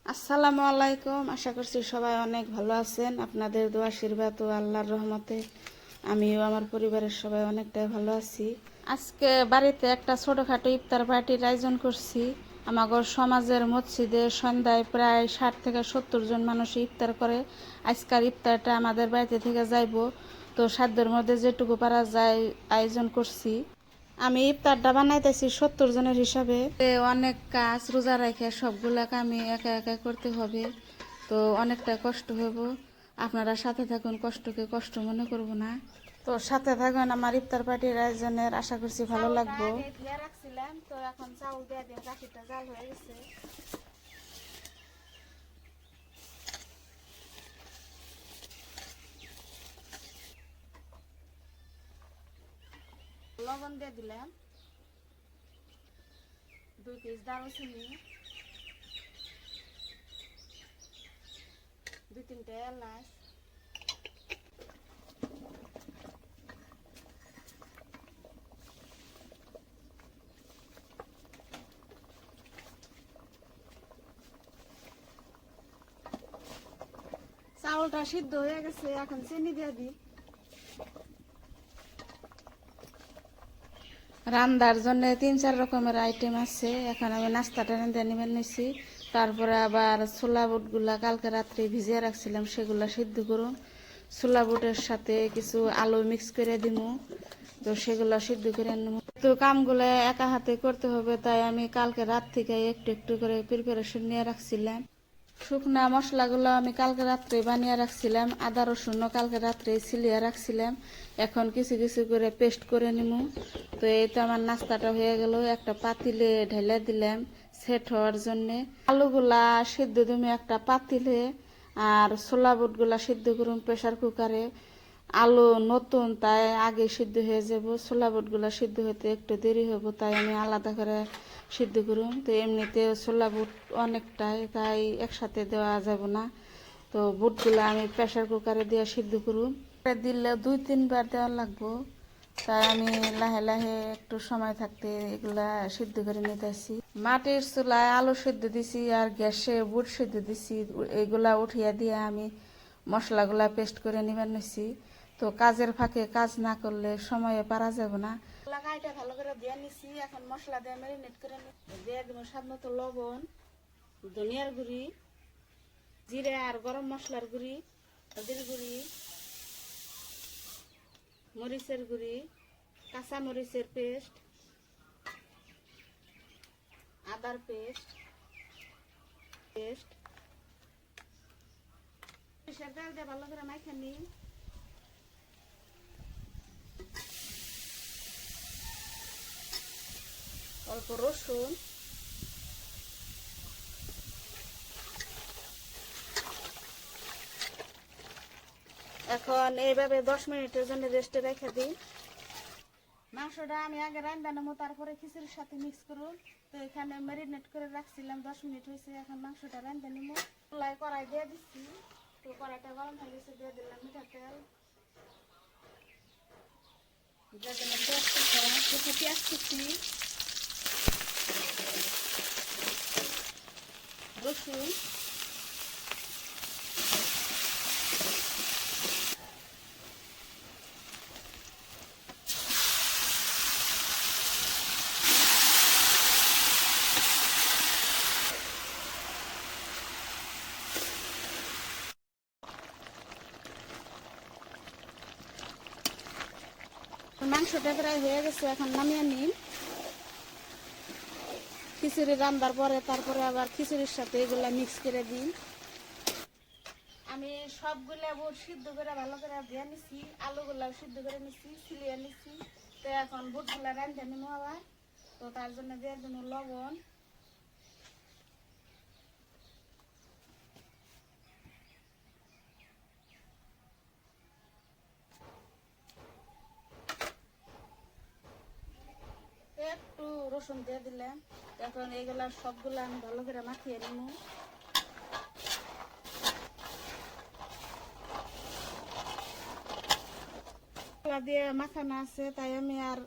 আসসালামু আলাইকুম। আশা করছি সবাই অনেক ভালো আছেন। আপনাদের দোয়া আশীর্বাদ ও আল্লাহর রহমতে আমিও আমার পরিবারের সবাই অনেকটাই ভালো আছি। আজকে বাড়িতে একটা ছোটোখাটো ইফতার পার্টির আয়োজন করছি। আমাদের সমাজের মসজিদে সন্ধ্যায় প্রায় 60 থেকে 70 জন মানুষ ইফতার করে। আজকের ইফতারটা আমাদের বাড়িতে থেকে যাইব, তো সাধ্যের মধ্যে যেটুকু পারা যায় আয়োজন করছি। আমি ইফতারটা বানাইতেছি 70 জনের হিসাবে। অনেক কাজ রোজা রেখে সবগুলা আমি একা একা করতে হবে, তো অনেকটা কষ্ট হইব। আপনারা সাথে থাকুন, কষ্টকে কষ্ট মনে করব না। তো সাথে থাকুন আমার ইফতার পার্টির আয়োজনের, আশা করছি ভালো লাগবে। রাখছিলাম তো এখন চাউল দিয়ে দিন, রাখিটা জাল হয়ে গেছে। লবণ দিয়ে দিলাম, 2 পিস দারুচিনি, 2-3টা এলাচ, চাউলটা সিদ্ধ হয়ে গেছে, এখন চিনি দিয়ে দিই। রান্নার জন্য 3-4 রকমের আইটেম আছে। এখন আমি নাস্তাটা রাঁধে নিবেন নিছি। তারপরে আবার ছোলা বুটগুলা কালকে রাত্রে ভিজিয়ে রাখছিলাম, সেগুলা সিদ্ধ করুন। ছোলা বুটের সাথে কিছু আলু মিক্স করে দিমু, তো সেগুলো সিদ্ধ করে নেব। তো কামগুলো একা হাতে করতে হবে, তাই আমি কালকে রাত থেকে একটু একটু করে প্রিপারেশন নিয়ে রাখছিলাম। শুকনা মশলাগুলো আমি কালকে রাত্রে বানিয়ে রাখছিলাম, আদা রসুনও কালকে রাত্রে ছিলিয়ে রাখছিলাম। এখন কিছু কিছু করে পেস্ট করে নিব। তো এই তো আমার নাস্তাটা হয়ে গেল। একটা পাতিলে ঢেলে দিলাম সেট হওয়ার জন্যে। আলুগুলা সিদ্ধ দিমু একটা পাতিলে, আর ছোলা বুটগুলা সিদ্ধ করুন প্রেশার কুকারে। আলু নতুন, তাই আগে সিদ্ধ হয়ে যাব। ছোলা বুটগুলা সিদ্ধ হতে একটু দেরি হবো, তাই আমি আলাদা করে সিদ্ধ করুন। তো এমনিতে ছোলা বুট অনেকটাই, তাই একসাথে দেওয়া যাব না। তো বুটগুলো আমি প্রেশার কুকারে দিয়ে সিদ্ধ করুন। দিলে 2-3 বার দেওয়া লাগবো, তাই আমি লাহে লাহে একটু সময় থাকতে এগুলা সিদ্ধ করে নিতেছি। মাটির চুলায় আলু সিদ্ধ দিছি আর গ্যাসে বুট সিদ্ধ দিছি, এগুলা উঠিয়ে দিয়ে আমি মশলাগুলা পেস্ট করে নিবার নিছি। তো কাজের ফাঁকে কাজ না করলে সময়ে পারা যাবে না। লাগাইটা ভালো করে দিয়ে নিছি, এখন মশলা দিয়ে ম্যারিনেট করে দিয়ে দিব স্বাদ মতো লবণ, ধনিয়ার গুঁড়ি, জিরে আর গরম মশলার গুঁড়ি, হলদির গুঁড়ি, মরিচের গুঁড়ি, কাঁচা মরিচের পেস্ট, আদার পেস্ট, সরিষার তেল দিয়ে ভালো করে মাইখা নিই। অল্প রসুন, এখন এইভাবে 10 মিনিটের জন্য রেস্টে রেখে দিই। মাংসটা আমি আগে রান্না নেবো, তারপরে খিচুড়ির সাথে মিক্স করুন। তো এখানে ম্যারিনেট করে রাখছিলাম, 10 মিনিট হয়েছে। এখন মাংসটা রান্না নেবো। চুলায় কড়াই দিয়ে দিচ্ছি, তো কড়াইটা গরম হয়ে গেছে, দিয়ে দিলাম মিঠা তেল, দিয়ে দিলাম পেঁয়াজ কুচি, রসুন, মাংসটা প্রায় হয়ে গেছে, এখন নামিয়ে নিন। খিচুড়ি রান্নার পরে তারপরে আবার খিচুড়ির সাথে এগুলা মিক্স করে দিন। আমি সবগুলা বুট সিদ্ধ করে ভালো করে দিয়ে নিছি, আলুগুলাও সিদ্ধ করে নিছি, ছিলিয়ে নিছি। তো এখন বুটগুলা রান্ধে নিবো আবার। তো তার জন্য দিয়ে দেবো লবণ, একটু রসুন দিয়ে দিলাম। এখন এইগুলা সবগুলা আমি ভালো করে মাখিয়ে নিব। মশলা দিয়ে মাখানো আছে, তাই আমি আর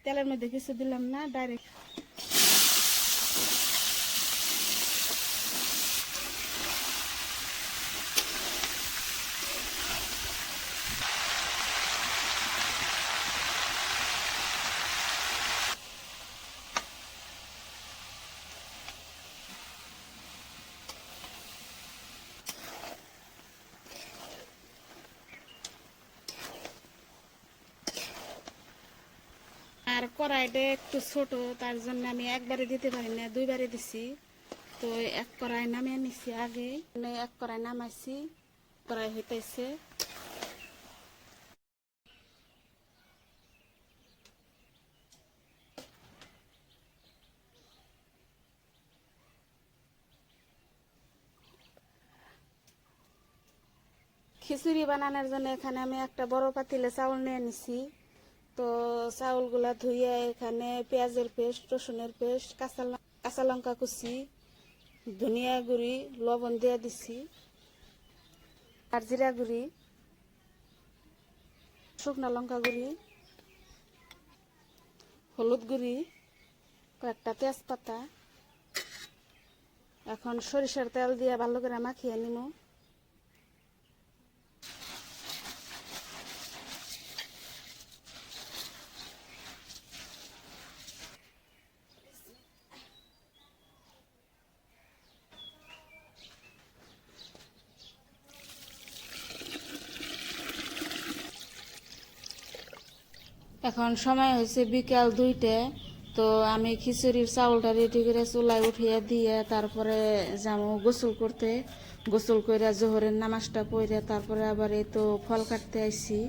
তেলের মধ্যে কিছু দিলাম না, ডাইরেক্ট। আর কড়াইটা একটু ছোট, তার জন্য আমি একবারে দিতে পারি না, দুইবারে দিছি। তো এক কড়াই নামিয়ে নিছি আগে, এক কড়াই নামাইছি, কড়াই হইতেছে। খিচুড়ি বানানোর জন্য এখানে আমি একটা বড় পাতিলে চাউল নিয়ে নিছি। তো চাউলগুলা ধুয়ে এখানে পেঁয়াজের পেস্ট, রসুনের পেস্ট, কাঁচা লঙ্কা কুচি, ধনিয়া গুঁড়ি, লবণ দিয়ে দিছি, আর জিরা গুঁড়ি, শুকনো লঙ্কা গুঁড়ি, হলুদ গুঁড়ি, কয়েকটা তেজপাতা। এখন সরিষার তেল দিয়ে ভালো করে মাখিয়ে নিব। এখন সময় হয়েছে বিকাল 2টে। তো আমি খিচুড়ির চাউলটা রেডি করে চুলায় উঠিয়ে দিয়ে তারপরে যাবো গোসল করতে। গোসল করে জোহরের নামাজটা পড়ে তারপরে আবার এই তো ফল কাটতে আইছি।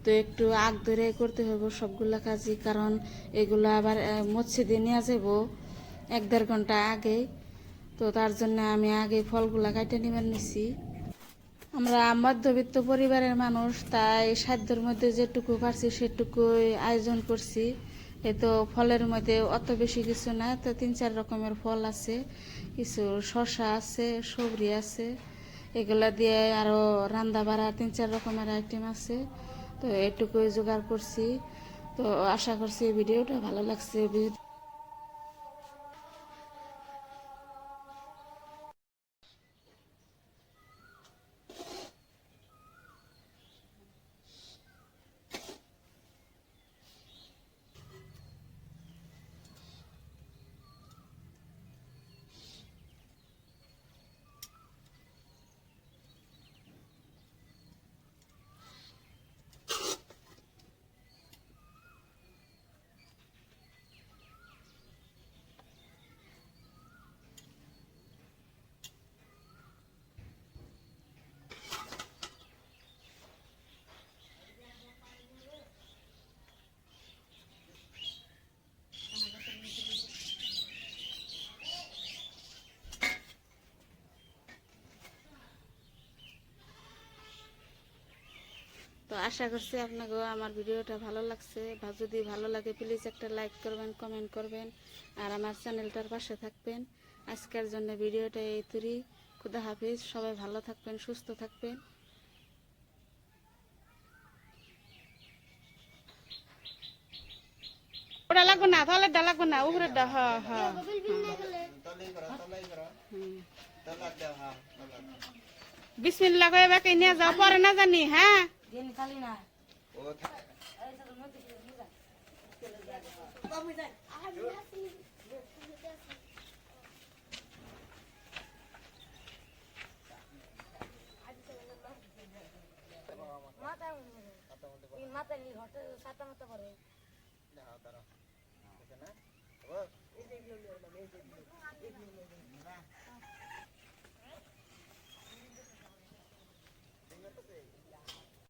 তো একটু আগ ধরে করতে হবে সবগুলা কাজই, কারণ এগুলো আবার মসজিদে নিয়ে যাব 1-1.5 ঘন্টা আগে। তো তার জন্য আমি আগে ফলগুলা কাটে নিবার নিছি। আমরা মধ্যবিত্ত পরিবারের মানুষ, তাই সাধ্যের মধ্যে যেটুকু পারছি সেটুকুই আয়োজন করছি। এ তো ফলের মধ্যে অত বেশি কিছু না, তো 3-4 রকমের ফল আছে, কিছু শসা আছে, সবজি আছে, এগুলা দিয়ে আরো রান্না বাড়া 3-4 রকমের আইটেম আছে। তো এটুকুই জোগাড় করছি। তো আশা করছি ভিডিওটা ভালো লাগছে। তো আশা করছি আপনাকেও আমার ভিডিওটা ভালো লাগছে, বা যদি ভালো লাগে প্লিজ একটা লাইক করবেন, কমেন্ট করবেন, আর আমার চ্যানেলটার পাশে থাকবেন। আজকের জন্য ভিডিওটা এই তুরি। খুদা হাফিজ, সবাই ভালো থাকবেন, সুস্থ থাকবেন। ওটা লাগবে না, তাহলে ডা লাগবে না, উপরে ডা। হ্যাঁ হ্যাঁ, বিসমিল্লাহ করে বাকি নিয়ে যাও, পরে না জানি। হ্যাঁ, মাথা